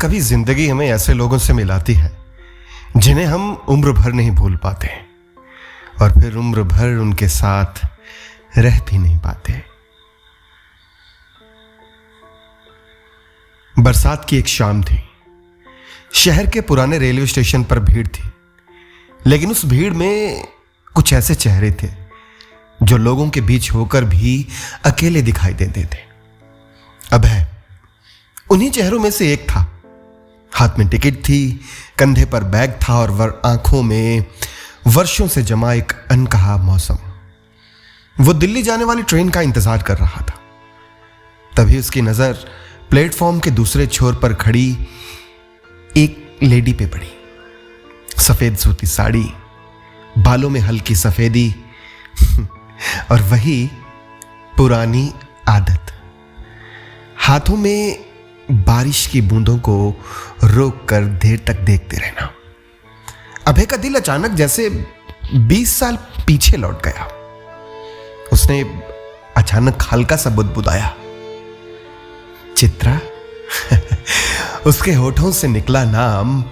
कभी जिंदगी हमें ऐसे लोगों से मिलाती है जिन्हें हम उम्र भर नहीं भूल पाते और फिर उम्र भर उनके साथ रह भी नहीं पाते। बरसात की एक शाम थी। शहर के पुराने रेलवे स्टेशन पर भीड़ थी, लेकिन उस भीड़ में कुछ ऐसे चेहरे थे जो लोगों के बीच होकर भी अकेले दिखाई देते थे। अभय उन्हीं चेहरों में से एक था। हाथ में टिकट थी, कंधे पर बैग था और आंखों में वर्षों से जमा एक अनकहा मौसम। वो दिल्ली जाने वाली ट्रेन का इंतजार कर रहा था। तभी उसकी नजर प्लेटफॉर्म के दूसरे छोर पर खड़ी एक लेडी पे पड़ी। सफेद सूती साड़ी, बालों में हल्की सफेदी और वही पुरानी आदत, हाथों में बारिश की बूंदों को रोक कर देर तक देखते रहना। अभय का दिल अचानक जैसे 20 साल पीछे लौट गया। उसने अचानक हल्का सा बुदबुदाया, चित्रा। उसके होठों से निकला नाम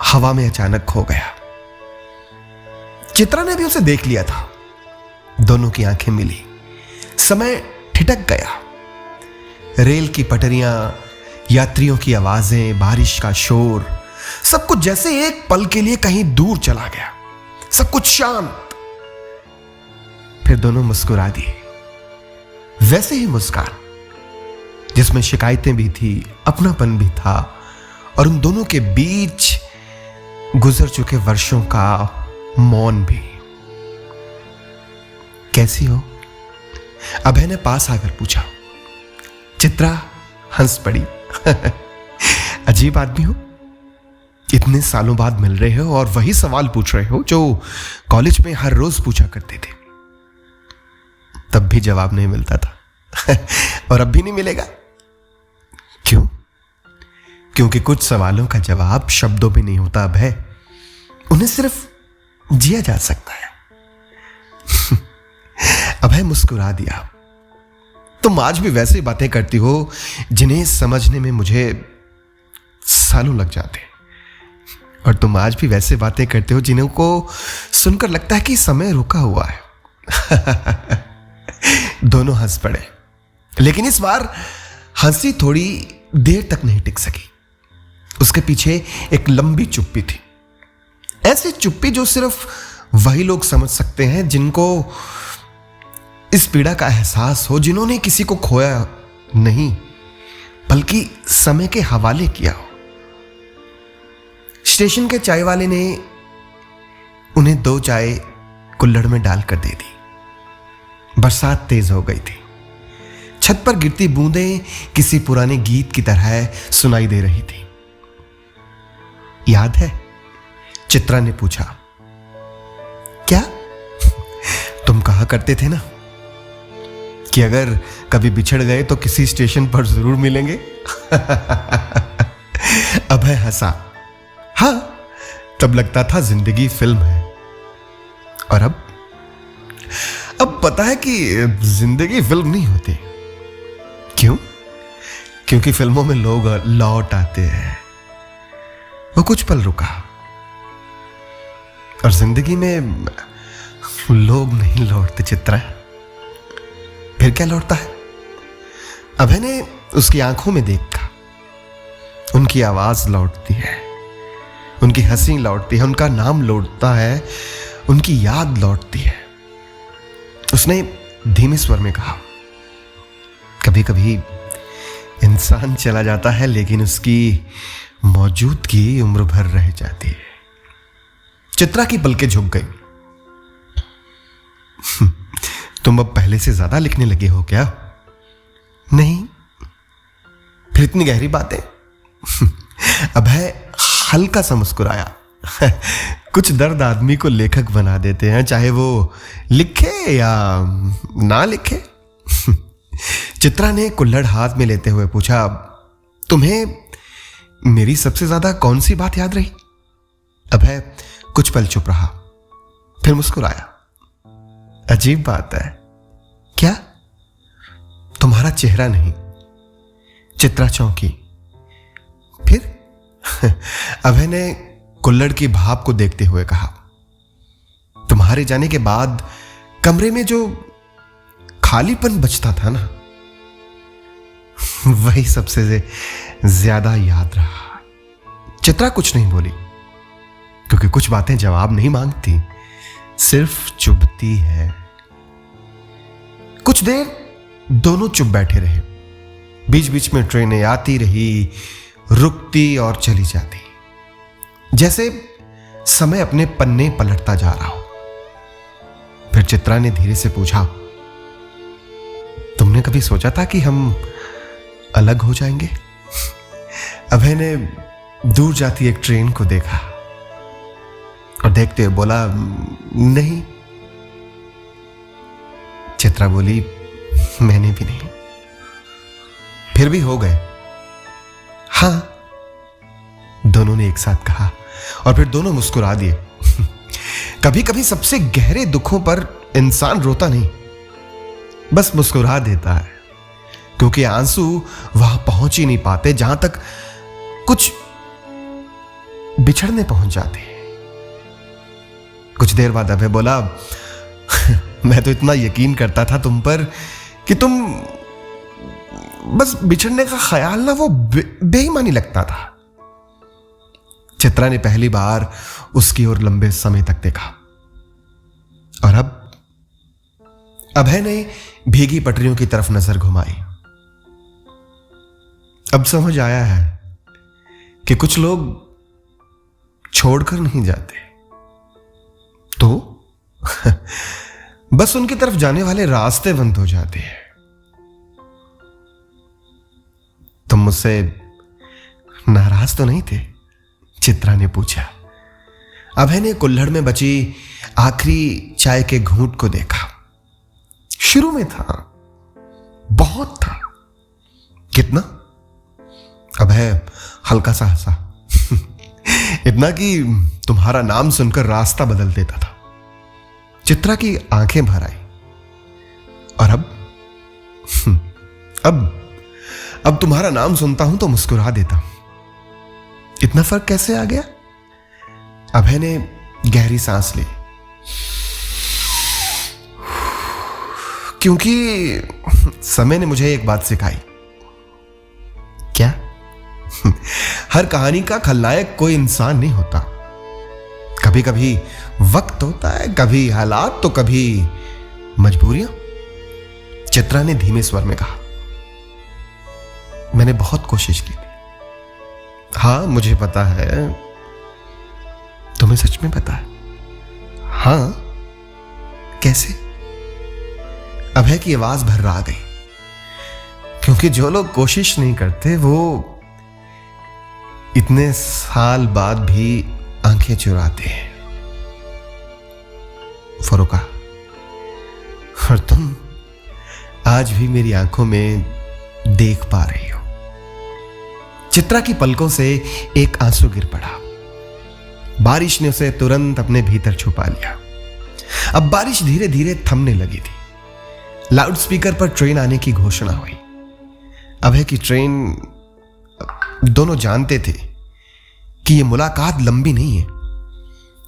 हवा में अचानक खो गया। चित्रा ने भी उसे देख लिया था। दोनों की आंखें मिली। समय ठिठक गया। रेल की पटरियां, यात्रियों की आवाजें, बारिश का शोर, सब कुछ जैसे एक पल के लिए कहीं दूर चला गया। सब कुछ शांत। फिर दोनों मुस्कुरा दिए। वैसे ही मुस्कान जिसमें शिकायतें भी थी, अपनापन भी था और उन दोनों के बीच गुजर चुके वर्षों का मौन भी। कैसी हो? अभय ने पास आकर पूछा। चित्रा हंस पड़ी। अजीब आदमी हो, इतने सालों बाद मिल रहे हो और वही सवाल पूछ रहे हो जो कॉलेज में हर रोज पूछा करते थे। तब भी जवाब नहीं मिलता था और अब भी नहीं मिलेगा। क्यों? क्योंकि कुछ सवालों का जवाब शब्दों में नहीं होता अभय, उन्हें सिर्फ जिया जा सकता है। अभय मुस्कुरा दिया। तुम आज भी वैसी बातें करती हो जिन्हें समझने में मुझे सालों लग जाते, और तुम आज भी वैसे बातें करते हो जिन्हें को सुनकर लगता है कि समय रुका हुआ है। दोनों हंस पड़े, लेकिन इस बार हंसी थोड़ी देर तक नहीं टिक सकी। उसके पीछे एक लंबी चुप्पी थी। ऐसी चुप्पी जो सिर्फ वही लोग समझ सकते हैं जिनको इस पीड़ा का एहसास हो, जिन्होंने किसी को खोया नहीं बल्कि समय के हवाले किया हो। स्टेशन के चाय वाले ने उन्हें 2 चाय कुल्हड़ में डालकर दे दी। बरसात तेज हो गई थी। छत पर गिरती बूंदें किसी पुराने गीत की तरह सुनाई दे रही थी। याद है? चित्रा ने पूछा। क्या? तुम कहा करते थे ना कि अगर कभी बिछड़ गए तो किसी स्टेशन पर जरूर मिलेंगे। अभय हंसा। हाँ, तब लगता था जिंदगी फिल्म है, और अब पता है कि जिंदगी फिल्म नहीं होती। क्यों? क्योंकि फिल्मों में लोग लौट आते हैं। वो कुछ पल रुका, और जिंदगी में लोग नहीं लौटते चित्रा। फिर क्या लौटता है? अभय ने उसकी आंखों में देखा। उनकी आवाज लौटती है, उनकी हंसी लौटती है, उनका नाम लौटता है, उनकी याद लौटती है। उसने धीमे स्वर में कहा, कभी कभी इंसान चला जाता है लेकिन उसकी मौजूदगी उम्र भर रह जाती है। चित्रा की पलकें झुक गई। तुम अब पहले से ज्यादा लिखने लगे हो क्या? नहीं। फिर इतनी गहरी बातें? अभय हल्का सा मुस्कुराया। कुछ दर्द आदमी को लेखक बना देते हैं, चाहे वो लिखे या ना लिखे। चित्रा ने कुल्हड़ हाथ में लेते हुए पूछा, तुम्हें मेरी सबसे ज्यादा कौन सी बात याद रही? अभय कुछ पल चुप रहा, फिर मुस्कुराया। अजीब बात है। क्या? तुम्हारा चेहरा नहीं। चित्रा चौंकी। अभय ने कुल्हड़ की भाप को देखते हुए कहा, तुम्हारे जाने के बाद कमरे में जो खालीपन बचता था ना, वही सबसे ज्यादा याद रहा। चित्रा कुछ नहीं बोली, क्योंकि कुछ बातें जवाब नहीं मांगती, सिर्फ चुभती है। कुछ देर दोनों चुप बैठे रहे। बीच बीच में ट्रेनें आती रही, रुकती और चली जाती, जैसे समय अपने पन्ने पलटता जा रहा हो। फिर चित्रा ने धीरे से पूछा, तुमने कभी सोचा था कि हम अलग हो जाएंगे? अभय ने दूर जाती एक ट्रेन को देखा और देखते हुए बोला, नहीं। चित्रा बोली, मैंने भी नहीं। फिर भी हो गए। हां, दोनों ने एक साथ कहा और फिर दोनों मुस्कुरा दिए। कभी कभी सबसे गहरे दुखों पर इंसान रोता नहीं, बस मुस्कुरा देता है, क्योंकि आंसू वहां पहुंच ही नहीं पाते जहां तक कुछ बिछड़ने पहुंच जाते हैं। कुछ देर बाद अभय बोला, मैं तो इतना यकीन करता था तुम पर कि तुम बस बिछड़ने का ख्याल ना वो बेईमानी लगता था। चित्रा ने पहली बार उसकी ओर लंबे समय तक देखा और अब अभय ने भीगी पटरियों की तरफ नजर घुमाई। अब समझ आया है कि कुछ लोग छोड़कर नहीं जाते, तो बस उनकी तरफ जाने वाले रास्ते बंद हो जाते हैं। तुम मुझसे नाराज तो नहीं थे? चित्रा ने पूछा। अभय ने कुल्हड़ में बची आखिरी चाय के घूंट को देखा। शुरू में था, बहुत था। कितना? अभय हल्का सा हंसा। इतना कि तुम्हारा नाम सुनकर रास्ता बदल देता था। चित्रा की आंखें भर आई। और अब तुम्हारा नाम सुनता हूं तो मुस्कुरा देता हूं। इतना फर्क कैसे आ गया? अभय ने गहरी सांस ली, क्योंकि समय ने मुझे एक बात सिखाई। क्या? हर कहानी का खलनायक कोई इंसान नहीं होता। कभी कभी वक्त होता है, कभी हालात, तो कभी मजबूरियां। चित्रा ने धीमे स्वर में कहा, मैंने बहुत कोशिश की थी। हां, मुझे पता है। तुम्हें सच में पता है? हां। कैसे? अभय की आवाज भर्रा गई, क्योंकि जो लोग कोशिश नहीं करते वो इतने साल बाद भी आंखें चुराते हैं। फरोका, और तुम आज भी मेरी आंखों में देख पा रही हो। चित्रा की पलकों से एक आंसू गिर पड़ा। बारिश ने उसे तुरंत अपने भीतर छुपा लिया। अब बारिश धीरे धीरे थमने लगी थी। लाउडस्पीकर पर ट्रेन आने की घोषणा हुई। अभय की ट्रेन। दोनों जानते थे कि यह मुलाकात लंबी नहीं है,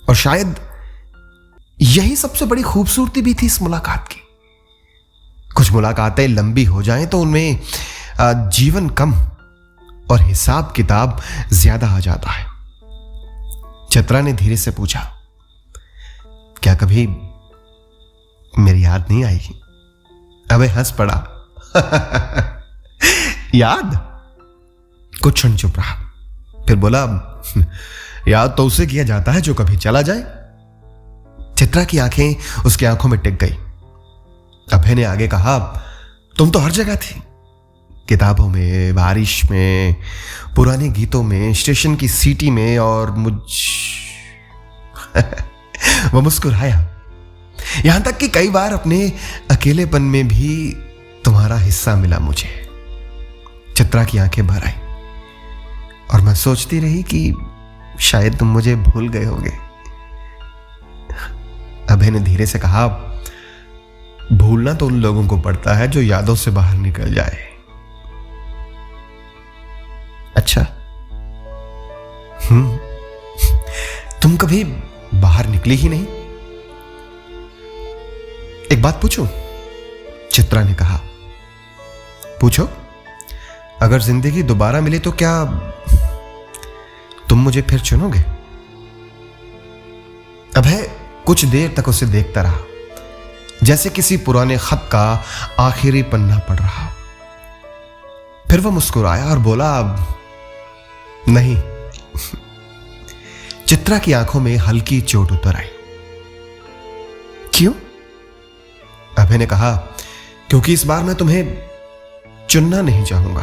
और शायद यही सबसे बड़ी खूबसूरती भी थी इस मुलाकात की। कुछ मुलाकातें लंबी हो जाएं तो उनमें जीवन कम और हिसाब किताब ज्यादा आ जाता है। चित्रा ने धीरे से पूछा, क्या कभी मेरी याद नहीं आई? अबे हंस पड़ा। याद? कुछ क्षण चुप रहा, फिर बोला, याद तो उसे किया जाता है जो कभी चला जाए। चित्रा की आंखें उसकी आंखों में टिक गई। अभय ने आगे कहा, तुम तो हर जगह थी, किताबों में, बारिश में, पुराने गीतों में, स्टेशन की सीटी में, और वो मुस्कुराया। यहां तक कि कई बार अपने अकेलेपन में भी तुम्हारा हिस्सा मिला मुझे। चित्रा की आंखें भर आई और मैं सोचती रही कि शायद तुम मुझे भूल गए होगे। अभय ने धीरे से कहा, भूलना तो उन लोगों को पड़ता है जो यादों से बाहर निकल जाए। अच्छा, तुम कभी बाहर निकली ही नहीं। एक बात पूछूं? चित्रा ने कहा। पूछो। अगर जिंदगी दोबारा मिले तो क्या तुम मुझे फिर चुनोगे? अभय कुछ देर तक उसे देखता रहा, जैसे किसी पुराने खत का आखिरी पन्ना पढ़ रहा। फिर वह मुस्कुराया और बोला, नहीं। चित्रा की आंखों में हल्की चोट उतर आई। क्यों? अभय ने कहा, क्योंकि इस बार मैं तुम्हें चुनना नहीं चाहूंगा।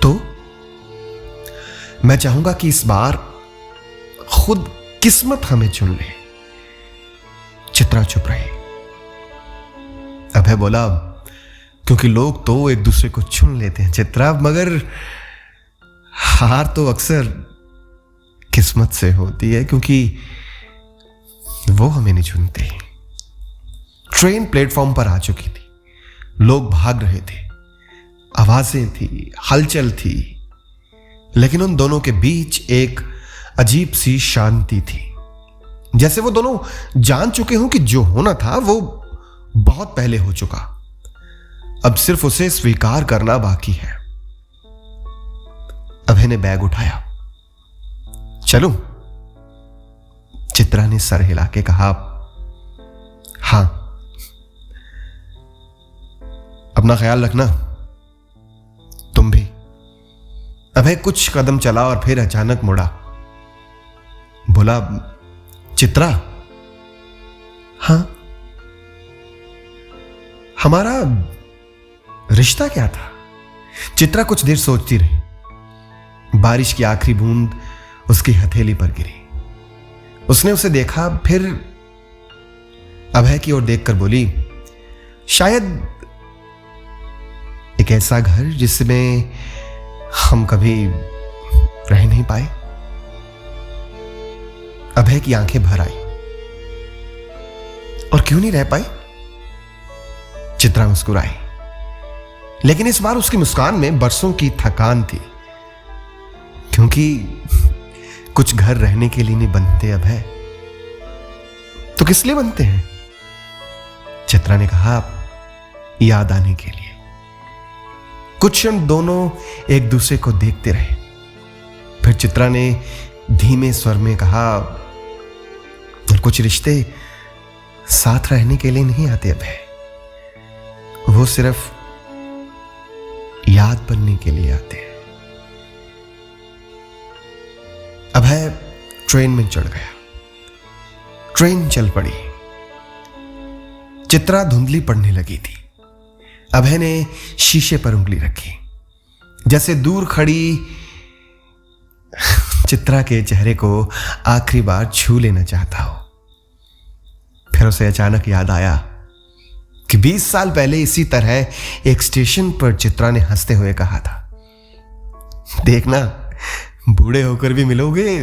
तो मैं चाहूंगा कि इस बार खुद किस्मत हमें चुन ले। चित्रा चुप रही। अभय बोला, क्योंकि लोग तो एक दूसरे को चुन लेते हैं चित्रा, मगर हार तो अक्सर किस्मत से होती है, क्योंकि वो हमें नहीं चुनते। ट्रेन प्लेटफॉर्म पर आ चुकी थी। लोग भाग रहे थे, आवाजें थी, हलचल थी, लेकिन उन दोनों के बीच एक अजीब सी शांति थी, जैसे वो दोनों जान चुके हों कि जो होना था वो बहुत पहले हो चुका। अब सिर्फ उसे स्वीकार करना बाकी है। अभय ने बैग उठाया। चलूं? चित्रा ने सर हिला के कहा, हां। अपना ख्याल रखना, तुम भी। अभय कुछ कदम चला और फिर अचानक मुड़ा। बोला, चित्रा। हां? हमारा रिश्ता क्या था? चित्रा कुछ देर सोचती रही। बारिश की आखिरी बूंद उसकी हथेली पर गिरी। उसने उसे देखा, फिर अभय की ओर देखकर बोली, शायद एक ऐसा घर जिसमें हम कभी रह नहीं पाए। अभय की आंखें भर आई। और क्यों नहीं रह पाई? चित्रा मुस्कुराई, लेकिन इस बार उसकी मुस्कान में बरसों की थकान थी, क्योंकि कुछ घर रहने के लिए नहीं बनते अभय, तो किस लिए बनते हैं? चित्रा ने कहा, याद आने के लिए। कुछ क्षण दोनों एक दूसरे को देखते रहे। फिर चित्रा ने धीमे स्वर में कहा, कुछ रिश्ते साथ रहने के लिए नहीं आते अभय, वो सिर्फ याद बनने के लिए आते हैं। अभय ट्रेन में चढ़ गया। ट्रेन चल पड़ी। चित्रा धुंधली पड़ने लगी थी। अभय ने शीशे पर उंगली रखी, जैसे दूर खड़ी चित्रा के चेहरे को आखिरी बार छू लेना चाहता हो। फिर उसे अचानक याद आया कि 20 साल पहले इसी तरह एक स्टेशन पर चित्रा ने हंसते हुए कहा था, देखना, बूढ़े होकर भी मिलोगे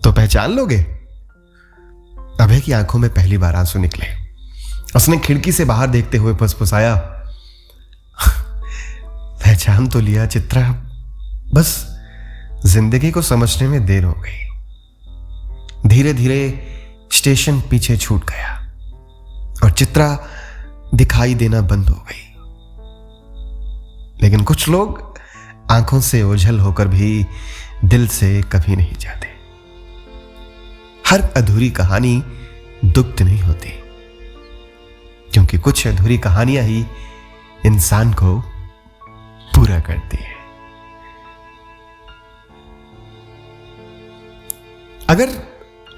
तो पहचान लोगे। अभय की आंखों में पहली बार आंसू निकले। उसने खिड़की से बाहर देखते हुए फुसफुसाया, पहचान तो लिया चित्रा, बस जिंदगी को समझने में देर हो गई। धीरे धीरे स्टेशन पीछे छूट गया और चित्रा दिखाई देना बंद हो गई। लेकिन कुछ लोग आंखों से ओझल होकर भी दिल से कभी नहीं जाते। हर अधूरी कहानी दुख नहीं होती, क्योंकि कुछ अधूरी कहानियां ही इंसान को पूरा करती है। अगर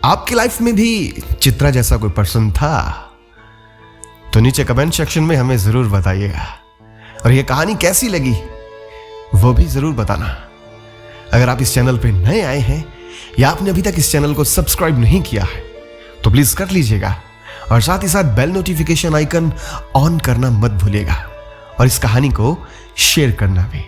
आपकी लाइफ में भी चित्रा जैसा कोई पर्सन था तो नीचे कमेंट सेक्शन में हमें जरूर बताइएगा, और यह कहानी कैसी लगी वो भी जरूर बताना। अगर आप इस चैनल पे नए आए हैं या आपने अभी तक इस चैनल को सब्सक्राइब नहीं किया है तो प्लीज कर लीजिएगा, और साथ ही साथ बेल नोटिफिकेशन आइकन ऑन करना मत भूलिएगा, और इस कहानी को शेयर करना भी।